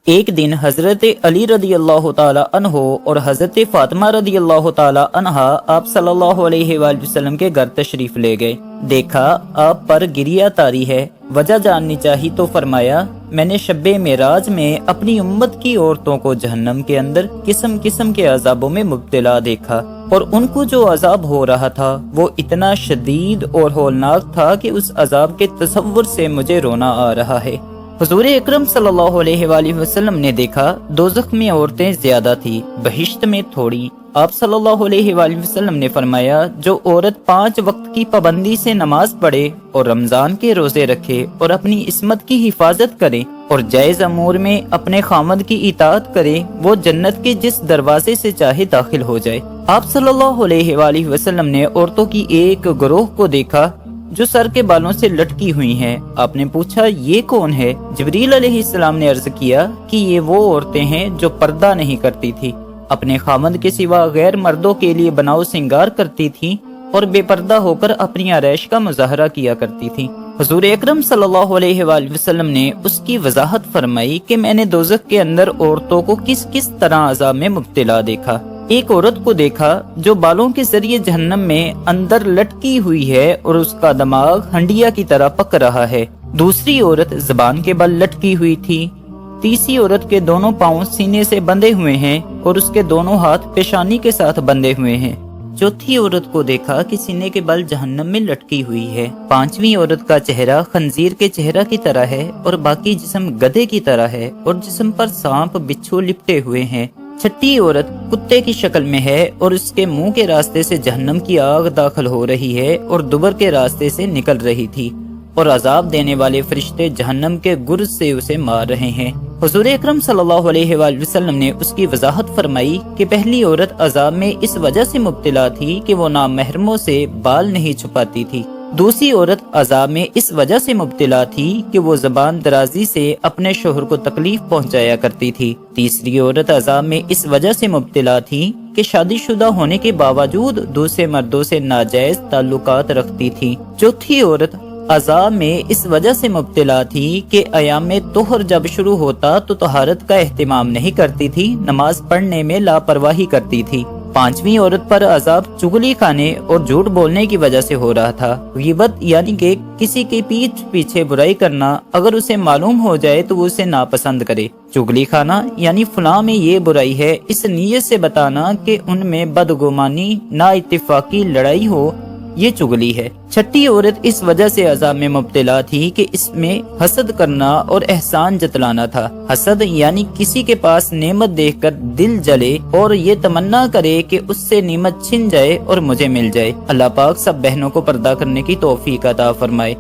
ایک دن حضرت علی رضی اللہ تعالی عنہ اور حضرت فاطمہ رضی اللہ تعالی عنہا آپ صلی اللہ علیہ وآلہ وسلم کے گھر تشریف لے گئے۔ دیکھا آپ پر گریہ طاری ہے، وجہ جاننی چاہی تو فرمایا میں نے شب معراج میں اپنی امت کی عورتوں کو جہنم کے اندر قسم قسم کے عذابوں میں مبتلا دیکھا، اور ان کو جو عذاب ہو رہا تھا وہ اتنا شدید اور ہولناک تھا کہ اس عذاب کے تصور سے مجھے رونا آ رہا ہے۔ حضور اکرم صلی اللہ علیہ وآلہ وسلم نے دیکھا دوزخ میں عورتیں زیادہ تھی، بہشت میں تھوڑی۔ آپ صلی اللہ علیہ وآلہ وسلم نے فرمایا جو عورت 5 وقت کی پابندی سے نماز پڑھے اور رمضان کے روزے رکھے اور اپنی عصمت کی حفاظت کرے اور جائز امور میں اپنے خامد کی اطاعت کرے، وہ جنت کے جس دروازے سے چاہے داخل ہو جائے۔ آپ صلی اللہ علیہ وآلہ وسلم نے عورتوں کی ایک گروہ کو دیکھا جو سر کے بالوں سے لٹکی ہوئی ہیں۔ آپ نے پوچھا یہ کون ہے؟ جبریل علیہ السلام نے عرض کیا کہ یہ وہ عورتیں ہیں جو پردہ نہیں کرتی تھی، اپنے خامد کے سوا غیر مردوں کے لیے بناؤ سنگار کرتی تھی اور بے پردہ ہو کر اپنی آرائش کا مظاہرہ کیا کرتی تھی۔ حضور اکرم صلی اللہ علیہ وآلہ وسلم نے اس کی وضاحت فرمائی کہ میں نے دوزخ کے اندر عورتوں کو کس کس طرح عذاب میں مبتلا دیکھا۔ ایک عورت کو دیکھا جو بالوں کے ذریعے جہنم میں اندر لٹکی ہوئی ہے اور اس کا دماغ ہنڈیا کی طرح پک رہا ہے۔ دوسری عورت زبان کے بل لٹکی ہوئی تھی۔ تیسری عورت کے دونوں پاؤں سینے سے بندھے ہوئے ہیں اور اس کے دونوں ہاتھ پیشانی کے ساتھ بندھے ہوئے ہیں۔ چوتھی عورت کو دیکھا کہ سینے کے بل جہنم میں لٹکی ہوئی ہے۔ پانچویں عورت کا چہرہ خنزیر کے چہرہ کی طرح ہے اور باقی جسم گدھے کی طرح ہے اور جسم پر سانپ بچھو لپٹے ہوئے ہیں۔ چھٹی عورت کتے کی شکل میں ہے اور اس کے منہ کے راستے سے جہنم کی آگ داخل ہو رہی ہے اور دبر کے راستے سے نکل رہی تھی، اور عذاب دینے والے فرشتے جہنم کے گرز سے اسے مار رہے ہیں۔ حضور اکرم صلی اللہ علیہ وآلہ وسلم نے اس کی وضاحت فرمائی کہ پہلی عورت عذاب میں اس وجہ سے مبتلا تھی کہ وہ نامحرموں سے بال نہیں چھپاتی تھی۔ دوسری عورت عذاب میں اس وجہ سے مبتلا تھی کہ وہ زبان درازی سے اپنے شوہر کو تکلیف پہنچایا کرتی تھی۔ تیسری عورت عذاب میں اس وجہ سے مبتلا تھی کہ شادی شدہ ہونے کے باوجود دوسرے مردوں سے ناجائز تعلقات رکھتی تھی۔ چوتھی عورت عذاب میں اس وجہ سے مبتلا تھی کہ ایام طہر جب شروع ہوتا تو طہارت کا اہتمام نہیں کرتی تھی، نماز پڑھنے میں لاپرواہی کرتی تھی۔ پانچویں عورت پر عذاب چغلی کھانے اور جھوٹ بولنے کی وجہ سے ہو رہا تھا۔ غیبت یعنی کہ کسی کی پیٹھ پیچھے برائی کرنا، اگر اسے معلوم ہو جائے تو وہ اسے ناپسند کرے۔ چغلی کھانا یعنی فلاں میں یہ برائی ہے اس نیت سے بتانا کہ ان میں بدگمانی نا اتفاقی لڑائی ہو، یہ چغلی ہے۔ چھٹی عورت اس وجہ سے عذاب میں مبتلا تھی کہ اس میں حسد کرنا اور احسان جتلانا تھا۔ حسد یعنی کسی کے پاس نعمت دیکھ کر دل جلے اور یہ تمنا کرے کہ اس سے نعمت چھن جائے اور مجھے مل جائے۔ اللہ پاک سب بہنوں کو پردہ کرنے کی توفیق عطا فرمائے۔